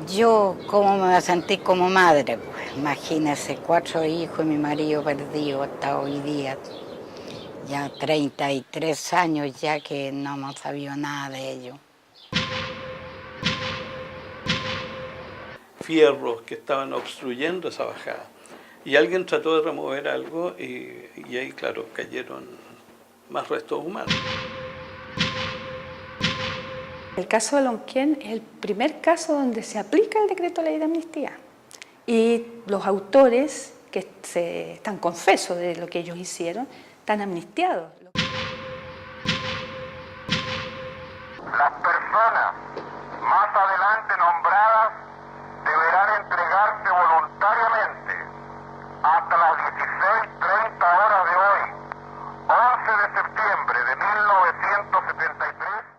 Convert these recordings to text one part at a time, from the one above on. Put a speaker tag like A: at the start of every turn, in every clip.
A: Yo, ¿cómo me voy a sentir como madre? Pues imagínese, 4 hijos y mi marido perdido hasta hoy día. Ya 33 años ya que no hemos sabido nada de ellos.
B: Fierros que estaban obstruyendo esa bajada. Y alguien trató de remover algo y ahí, claro, cayeron más restos humanos.
C: El caso de Lonquén es el primer caso donde se aplica el decreto de ley de amnistía. Y los autores, que están confesos de lo que ellos hicieron, están amnistiados.
D: Las personas más adelante nombradas deberán entregarse voluntariamente hasta las 16:30 horas de hoy, 11 de septiembre de 1973.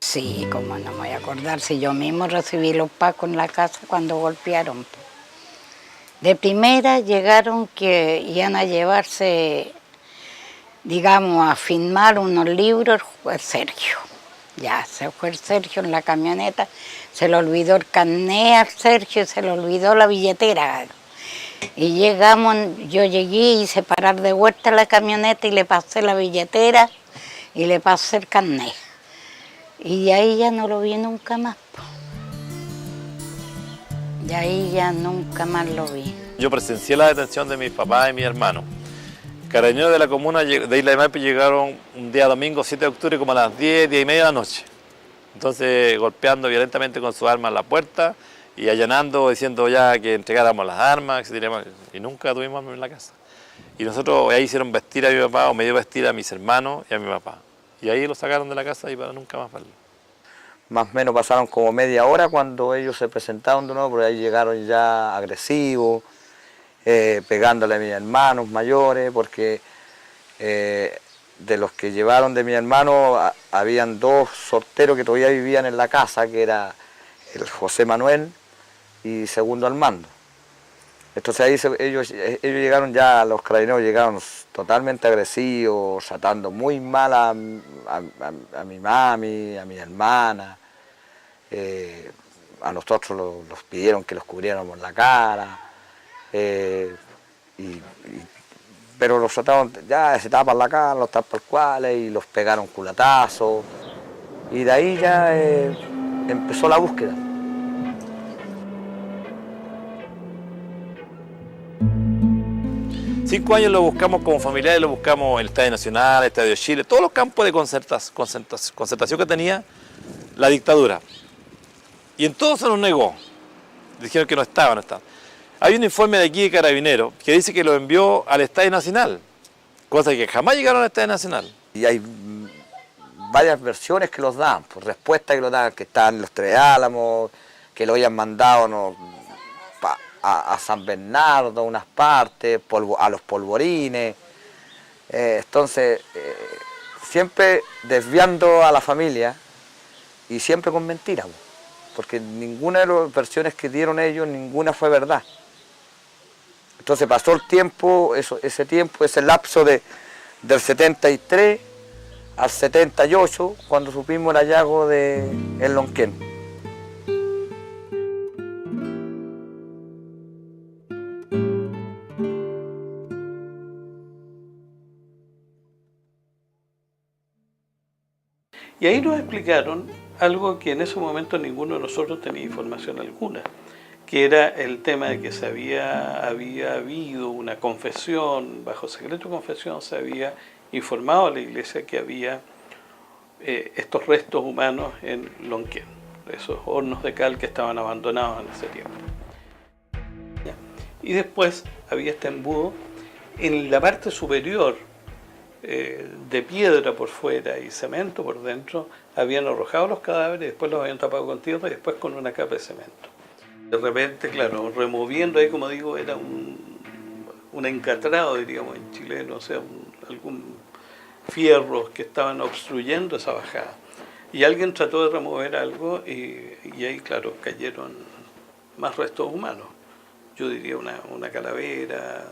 A: Sí, cómo no me voy a acordar si yo mismo recibí los pacos en la casa cuando golpearon. De primera llegaron que iban a llevarse, digamos, a firmar unos libros el Sergio. Ya, se fue el Sergio en la camioneta, se le olvidó el carné al Sergio y se le olvidó la billetera. Y llegamos, yo llegué y hice parar de vuelta la camioneta y le pasé la billetera y le pasé el carné. Y de ahí ya no lo vi nunca más. De ahí ya nunca más lo vi.
E: Yo presencié la detención de mis papás y mis hermanos. Carabineros de la comuna de Isla de Maipo llegaron un día domingo, 7 de octubre, como a las 10, 10 y media de la noche. Entonces, golpeando violentamente con sus armas la puerta y allanando, diciendo ya que entregáramos las armas, etc. Y nunca tuvimos armas en la casa. Y nosotros ahí hicieron vestir a mi papá, o medio vestir a mis hermanos y a mi papá. Y ahí lo sacaron de la casa y para nunca más verlo.
F: Más o menos pasaron como media hora cuando ellos se presentaron de nuevo, porque ahí llegaron ya agresivos, pegándole a mis hermanos mayores, porque de los que llevaron de mi hermano habían 2 solteros que todavía vivían en la casa, que era el José Manuel y segundo Armando. Entonces ahí ellos llegaron ya, los carabineros llegaron totalmente agresivos, tratando muy mal a mi mami, a mi hermana. A nosotros los pidieron que los cubriéramos la cara. Pero los trataron, ya se tapan la cara, los tapan cuales y los pegaron culatazos. Y de ahí ya empezó la búsqueda.
E: Cinco años lo buscamos como familiares, lo buscamos en el Estadio Nacional, el Estadio Chile, todos los campos de concertación que tenía la dictadura. Y en todo se nos negó. Dijeron que no estaba. Hay un informe de aquí de Carabineros que dice que lo envió al Estadio Nacional, cosa que jamás llegaron al Estadio Nacional.
F: Y hay varias versiones que los dan, pues, respuestas que los dan, que están en los Tres Álamos, que lo hayan mandado a San Bernardo, unas partes, a los Polvorines. Entonces, siempre desviando a la familia y siempre con mentiras, porque ninguna de las versiones que dieron ellos, ninguna fue verdad. Entonces pasó el tiempo, ese lapso del 73 al 78, cuando supimos el hallazgo de el Lonquén.
B: Y ahí nos explicaron algo que en ese momento ninguno de nosotros tenía información alguna, que era el tema de que había habido una confesión, bajo secreto de confesión se había informado a la iglesia que había estos restos humanos en Lonquén, esos hornos de cal que estaban abandonados en ese tiempo. Y después había este embudo en la parte superior, de piedra por fuera y cemento por dentro, habían arrojado los cadáveres y después los habían tapado con tierra y después con una capa de cemento. De repente, claro, removiendo ahí, como digo, era un encatrado, diríamos en chileno, o sea, algún fierros que estaban obstruyendo esa bajada. Y alguien trató de remover algo y ahí, claro, cayeron más restos humanos. yo diría una calavera,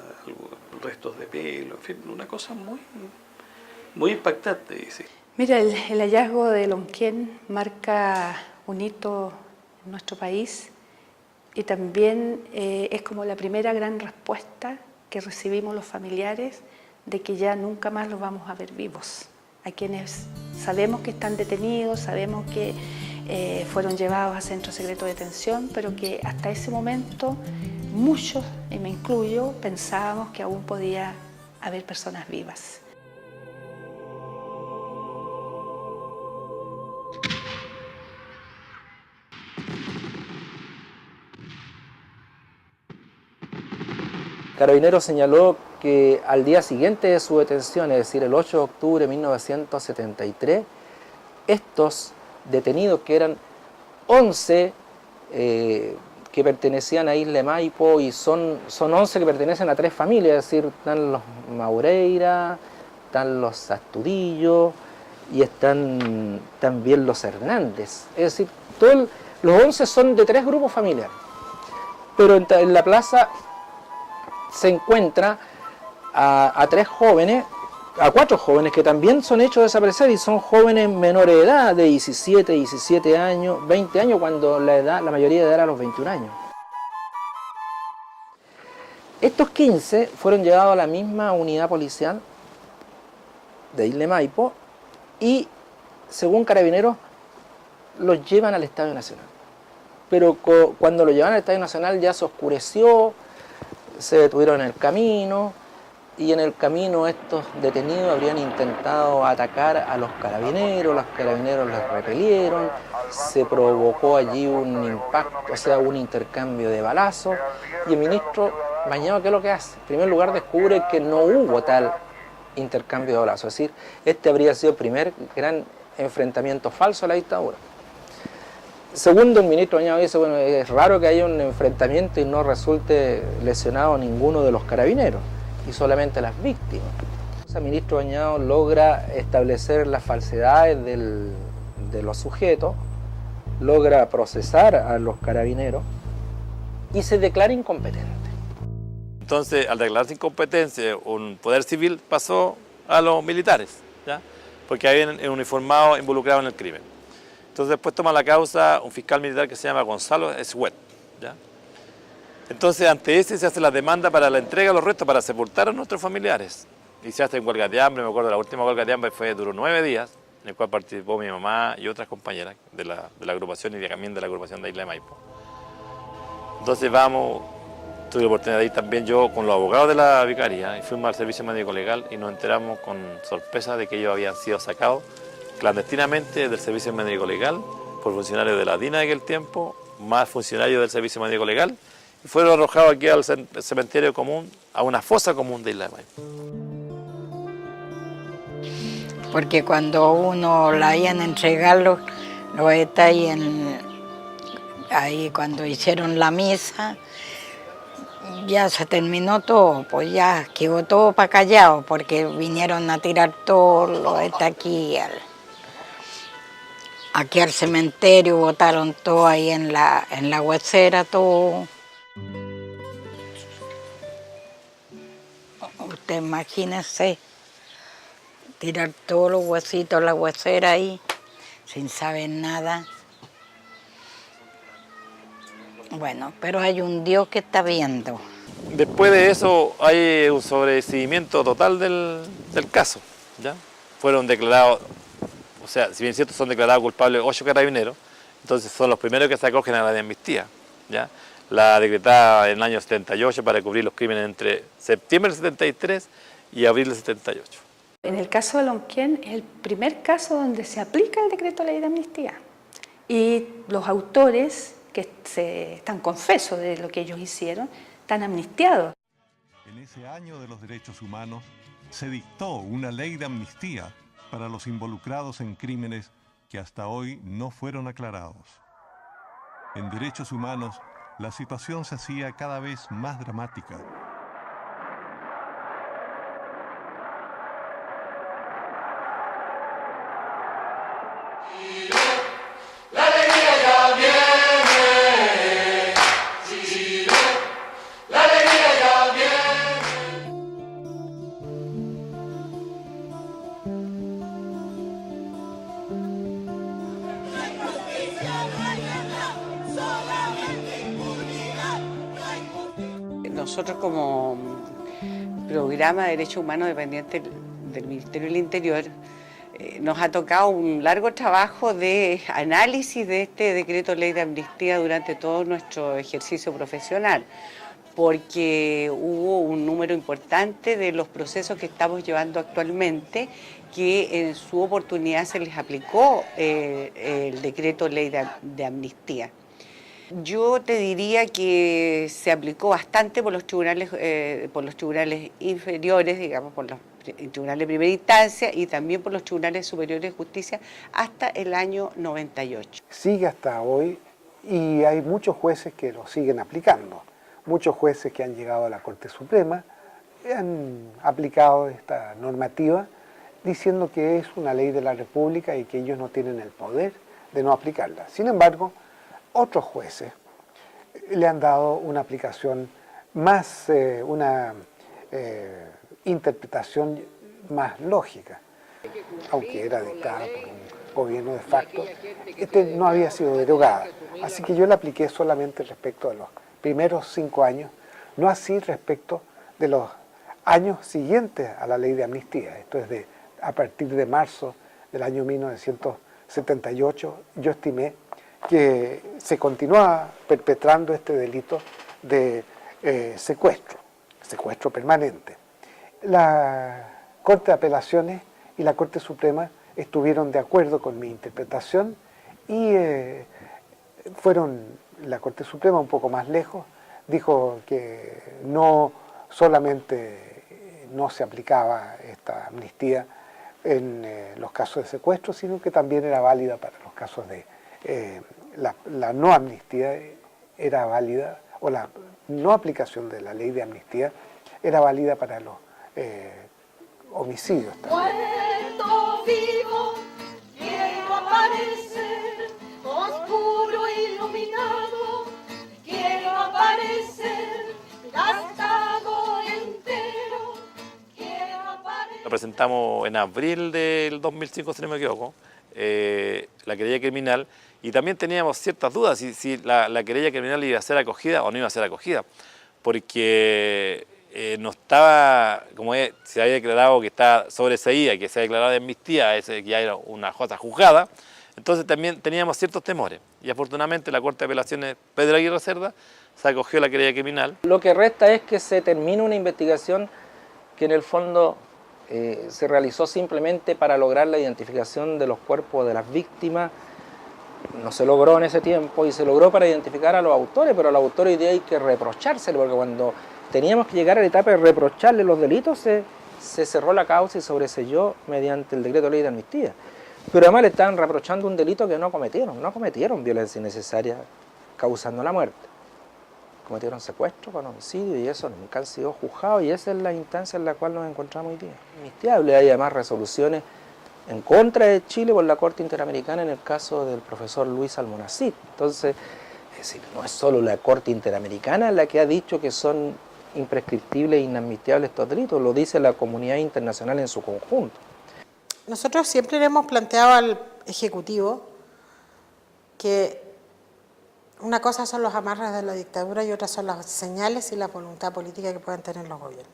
B: restos de pelo, en fin, una cosa muy impactante, dice.
C: Mira, el hallazgo de Lonquén marca un hito en nuestro país y también es como la primera gran respuesta que recibimos los familiares de que ya nunca más los vamos a ver vivos. A quienes sabemos que están detenidos, sabemos que fueron llevados a centros secretos de detención, pero que hasta ese momento muchos, y me incluyo, pensábamos que aún podía haber personas vivas.
G: Carabineros señaló que al día siguiente de su detención, es decir, el 8 de octubre de 1973, estos detenidos, que eran 11 que pertenecían a Isla de Maipo, y son 11 que pertenecen a 3 familias, es decir, están los Maureira, están los Astudillo y están también los Hernández. Es decir, los 11 son de 3 grupos familiares. Pero en la plaza se encuentra a 4 jóvenes que también son hechos desaparecer, y son jóvenes menores de edad, de 17 años, 20 años, cuando la mayoría de edad era los 21 años. Estos 15 fueron llevados a la misma unidad policial de Isla de Maipo y, según Carabineros, los llevan al Estadio Nacional. Pero cuando los llevan al Estadio Nacional ya se oscureció, se detuvieron en el camino, y en el camino estos detenidos habrían intentado atacar a los carabineros les repelieron, se provocó allí un impacto, o sea, un intercambio de balazos, y el ministro Mañado, ¿qué es lo que hace? En primer lugar, descubre que no hubo tal intercambio de balazos, es decir, este habría sido el primer gran enfrentamiento falso a la dictadura. Segundo, el ministro Mañado dice, bueno, es raro que haya un enfrentamiento y no resulte lesionado ninguno de los carabineros, y solamente las víctimas. El ministro Mañado logra establecer las falsedades de los sujetos, logra procesar a los carabineros y se declara incompetente.
E: Entonces, al declararse incompetencia, un poder civil pasó a los militares, ¿ya? Porque habían uniformados involucrados en el crimen. Entonces después toma la causa un fiscal militar que se llama Gonzalo Eshuet, ¿ya? Entonces ante ese se hace la demanda para la entrega de los restos, para sepultar a nuestros familiares. Y se hace en huelga de hambre, me acuerdo, la última huelga de hambre duró 9 días, en el cual participó mi mamá y otras compañeras de la agrupación y también de la agrupación de Isla de Maipo. Entonces tuve la oportunidad de ir también yo con los abogados de la vicaría y fuimos al servicio médico legal y nos enteramos con sorpresa de que ellos habían sido sacados clandestinamente del servicio médico legal por funcionarios de la DINA de aquel tiempo, más funcionarios del servicio médico legal, y fueron arrojados aquí al cementerio común, a una fosa común de Isla de Maipo.
A: Porque cuando uno la iban a entregar los detalles ahí cuando hicieron la misa, ya se terminó todo, pues ya quedó todo para callado, porque vinieron a tirar todo lo de aquí al cementerio, botaron todo ahí en la huesera, todo. Usted imagínese tirar todos los huesitos a la huesera ahí, sin saber nada. Bueno, pero hay un Dios que está viendo.
E: Después de eso hay un sobreseimiento total del caso, ¿ya? Fueron declarados, o sea, si bien es cierto, son declarados culpables 8 carabineros, entonces son los primeros que se acogen a la de amnistía, ¿ya? La decretada en el año 78 para cubrir los crímenes entre septiembre del 73 y abril del 78.
C: En el caso de Lonquén es el primer caso donde se aplica el decreto de ley de amnistía, y los autores que están confesos de lo que ellos hicieron están amnistiados.
H: En ese año de los derechos humanos se dictó una ley de amnistía para los involucrados en crímenes que hasta hoy no fueron aclarados. En derechos humanos, la situación se hacía cada vez más dramática.
I: nosotros como programa de Derechos Humanos dependiente del Ministerio del Interior, nos ha tocado un largo trabajo de análisis de este decreto ley de amnistía durante todo nuestro ejercicio profesional, porque hubo un número importante de los procesos que estamos llevando actualmente que en su oportunidad se les aplicó el decreto ley de amnistía. Yo te diría que se aplicó bastante por los tribunales inferiores, digamos, por los tribunales de primera instancia y también por los tribunales superiores de justicia hasta el año 98.
J: Sigue hasta hoy y hay muchos jueces que lo siguen aplicando. Muchos jueces que han llegado a la Corte Suprema han aplicado esta normativa diciendo que es una ley de la República y que ellos no tienen el poder de no aplicarla. Sin embargo, otros jueces le han dado una aplicación más, una interpretación más lógica. Aunque era dictada por un gobierno de facto, no había sido derogada. Así que yo la apliqué solamente respecto de los primeros 5 años, no así respecto de los años siguientes a la ley de amnistía. Esto es a partir de marzo del año 1978, yo estimé que se continuaba perpetrando este delito de secuestro permanente. La Corte de Apelaciones y la Corte Suprema estuvieron de acuerdo con mi interpretación y fueron la Corte Suprema un poco más lejos, dijo que no solamente no se aplicaba esta amnistía en los casos de secuestro, sino que también era válida para los casos de la no amnistía era válida, o la no aplicación de la ley de amnistía era válida para los homicidios también.
K: Muerto vivo, quiero aparecer, oscuro iluminado, quiero aparecer, gastado entero, quiero aparecer.
E: Lo presentamos en abril del 2005, si no me equivoco, la querella criminal, y también teníamos ciertas dudas si la querella criminal iba a ser acogida o no iba a ser acogida, porque no estaba, como se había declarado que está sobreseída, que se ha declarado de amnistía, que ya era una cosa juzgada, entonces también teníamos ciertos temores, y afortunadamente la Corte de Apelaciones Pedro Aguirre Cerda se acogió a la querella criminal.
G: Lo que resta es que se termine una investigación que en el fondo se realizó simplemente para lograr la identificación de los cuerpos de las víctimas. No se logró en ese tiempo y se logró para identificar a los autores, pero a los autores hoy día hay que reprochárselo, porque cuando teníamos que llegar a la etapa de reprocharle los delitos, se cerró la causa y sobreselló mediante el decreto de ley de amnistía. Pero además le estaban reprochando un delito que no cometieron violencia innecesaria causando la muerte. Cometieron secuestro con homicidio y eso nunca han sido juzgados, y esa es la instancia en la cual nos encontramos hoy día. Amnistiable, hay además resoluciones en contra de Chile por la Corte Interamericana en el caso del profesor Luis Almonacid. Entonces, es decir, no es solo la Corte Interamericana la que ha dicho que son imprescriptibles e inadmisibles estos delitos, lo dice la comunidad internacional en su conjunto.
L: Nosotros siempre le hemos planteado al Ejecutivo que una cosa son los amarres de la dictadura y otra son las señales y la voluntad política que puedan tener los gobiernos.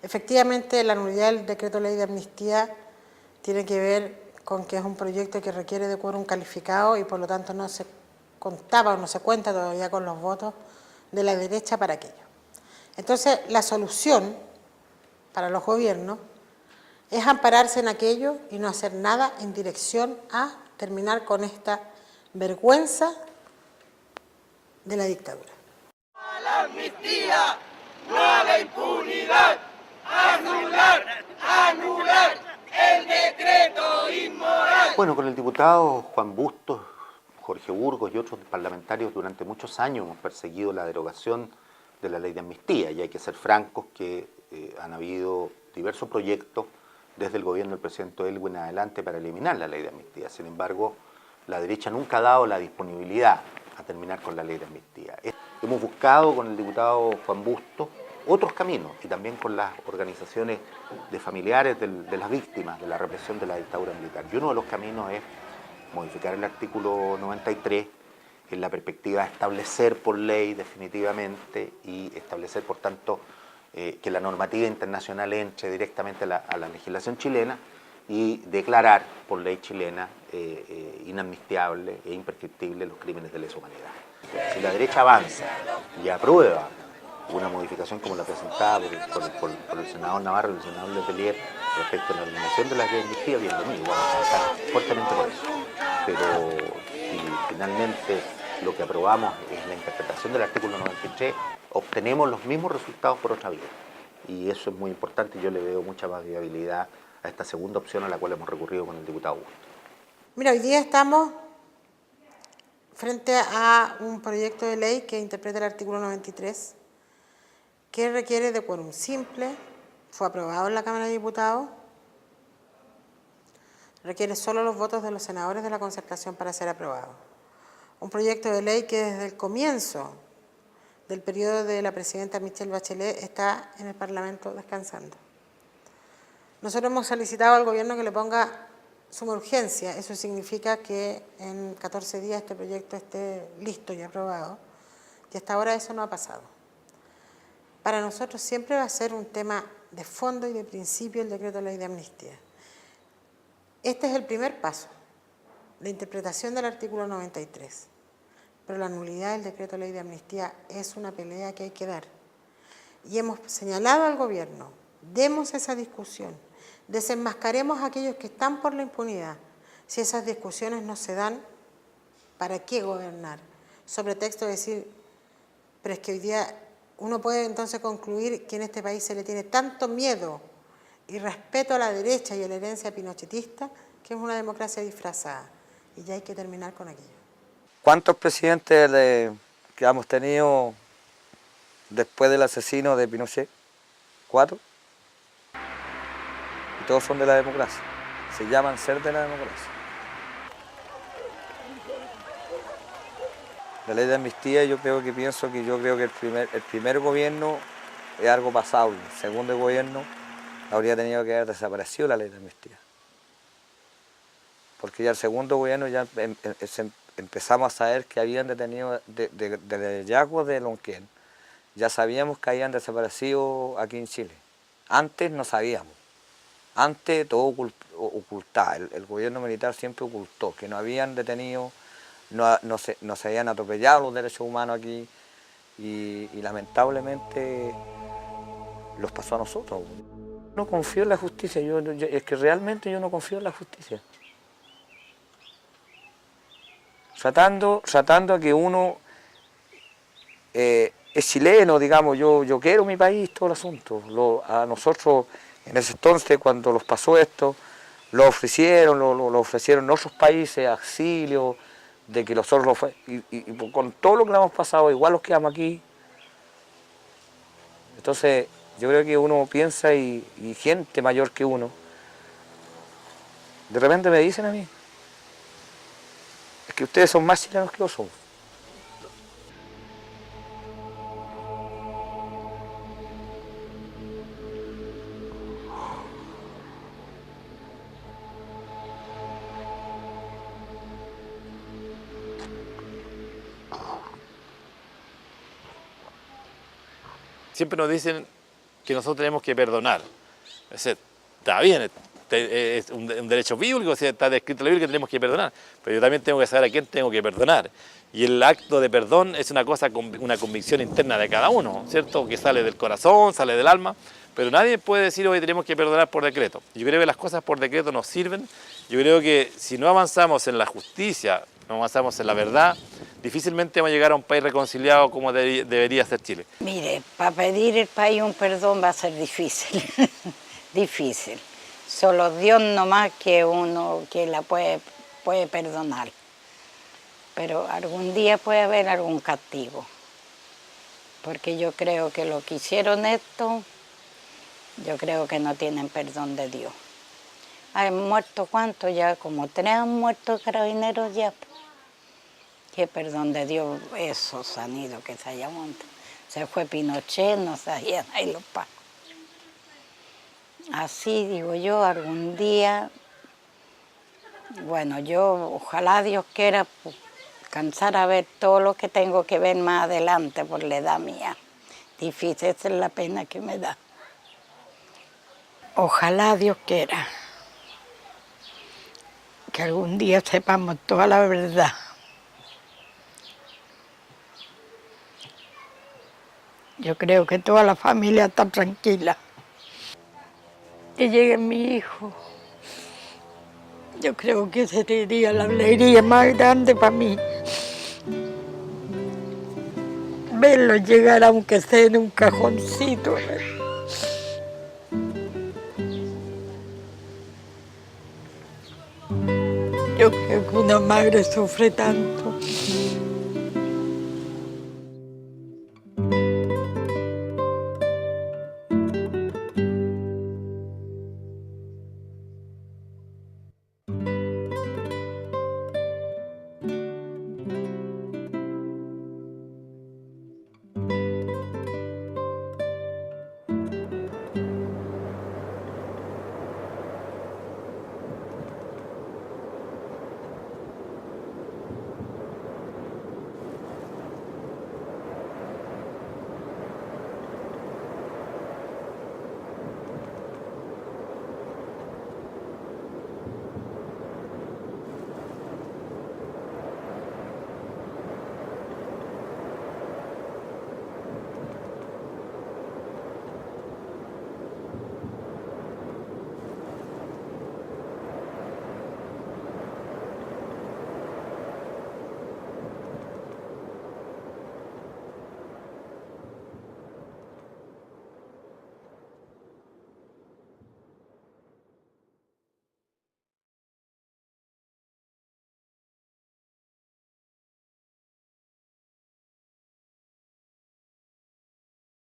L: Efectivamente, la nulidad del decreto ley de amnistía tiene que ver con que es un proyecto que requiere de quórum calificado y por lo tanto no se contaba o no se cuenta todavía con los votos de la derecha para aquello. Entonces, la solución para los gobiernos es ampararse en aquello y no hacer nada en dirección a terminar con esta vergüenza de la dictadura.
K: A la amnistía, no a la impunidad, anular el decreto inmoral.
M: Bueno, con el diputado Juan Bustos, Jorge Burgos y otros parlamentarios durante muchos años hemos perseguido la derogación de la ley de amnistía, y hay que ser francos que han habido diversos proyectos desde el gobierno del presidente Elwin en adelante para eliminar la ley de amnistía. Sin embargo, la derecha nunca ha dado la disponibilidad a terminar con la ley de amnistía. Hemos buscado con el diputado Juan Bustos otros caminos y también con las organizaciones de familiares de las víctimas de la represión de la dictadura militar. Y uno de los caminos es modificar el artículo 93 en la perspectiva de establecer por ley definitivamente y establecer, por tanto, que la normativa internacional entre directamente a la legislación chilena y declarar por ley chilena inamnistiable e imprescriptible los crímenes de lesa humanidad. Si la derecha avanza y aprueba una modificación como la presentada por el senador Navarro y el senador Letelier respecto a la eliminación de la ley de amnistía, bienvenido, vamos a avanzar fuertemente por eso. Pero si finalmente lo que aprobamos es la interpretación del artículo 93, obtenemos los mismos resultados por otra vía. Y eso es muy importante y yo le veo mucha más viabilidad a esta segunda opción a la cual hemos recurrido con el diputado Augusto.
L: Mira, hoy día estamos frente a un proyecto de ley que interpreta el artículo 93, que requiere de quórum simple, fue aprobado en la Cámara de Diputados, requiere solo los votos de los senadores de la Concertación para ser aprobado. Un proyecto de ley que desde el comienzo del periodo de la presidenta Michelle Bachelet está en el Parlamento descansando. Nosotros hemos solicitado al Gobierno que le ponga suma urgencia. Eso significa que en 14 días este proyecto esté listo y aprobado, y hasta ahora eso no ha pasado. Para nosotros siempre va a ser un tema de fondo y de principio el decreto de ley de amnistía. Este es el primer paso, la interpretación del artículo 93. Pero la nulidad del decreto de ley de amnistía es una pelea que hay que dar. Y hemos señalado al Gobierno, demos esa discusión, desenmascaremos a aquellos que están por la impunidad. Si esas discusiones no se dan, ¿para qué gobernar? Sobre texto de decir, pero es que hoy día uno puede entonces concluir que en este país se le tiene tanto miedo y respeto a la derecha y a la herencia pinochetista, que es una democracia disfrazada. Y ya hay que terminar con aquello.
F: ¿Cuántos presidentes que hemos tenido después del asesino de Pinochet? 4. Y todos son de la democracia. Se llaman ser de la democracia. La ley de amnistía yo creo que el primer gobierno es algo pasable. El segundo gobierno habría tenido que haber desaparecido la ley de amnistía. Porque ya el segundo gobierno ya empezamos a saber que habían detenido de hallazgos de Lonquén. Ya sabíamos que habían desaparecido aquí en Chile. Antes no sabíamos. Antes todo ocultaba. El gobierno militar siempre ocultó que no habían detenido, no se habían atropellado los derechos humanos aquí y lamentablemente los pasó a nosotros. No confío en la justicia, es que realmente yo no confío en la justicia. Tratando a que uno es chileno, digamos, yo quiero mi país, todo el asunto. A nosotros, en ese entonces, cuando los pasó esto, lo ofrecieron en otros países, auxilio, de que nosotros y con todo lo que le hemos pasado, igual los quedamos aquí. Entonces, yo creo que uno piensa y gente mayor que uno, de repente me dicen a mí, es que ustedes son más chilenos que nosotros.
E: Siempre nos dicen que nosotros tenemos que perdonar. Es decir, está bien, es un derecho bíblico, está descrito en la Biblia que tenemos que perdonar, pero yo también tengo que saber a quién tengo que perdonar. Y el acto de perdón es una cosa, una convicción interna de cada uno, ¿cierto? Que sale del corazón, sale del alma, pero nadie puede decir hoy tenemos que perdonar por decreto. Yo creo que las cosas por decreto nos sirven. Yo creo que si no avanzamos en la justicia, no avanzamos en la verdad, difícilmente vamos a llegar a un país reconciliado como debería ser Chile.
A: Mire, para pedir el país un perdón va a ser difícil, difícil. Solo Dios nomás que uno que la puede perdonar. Pero algún día puede haber algún castigo. Porque yo creo que lo que hicieron esto, yo creo que no tienen perdón de Dios. ¿Han muerto cuántos ya? Como 3 han muerto carabineros ya. ¿Qué perdón de Dios esos han ido que se haya montado? Se fue Pinochet, no sabían ahí los pacos. Así digo yo, algún día, bueno, yo ojalá Dios quiera alcanzar a ver todo lo que tengo que ver más adelante por la edad mía. Difícil, esa es la pena que me da. Ojalá Dios quiera que algún día sepamos toda la verdad. Yo creo que toda la familia está tranquila. Que llegue mi hijo. Yo creo que sería la alegría más grande para mí. Verlo llegar aunque sea en un cajoncito. Yo creo que una madre sufre tanto.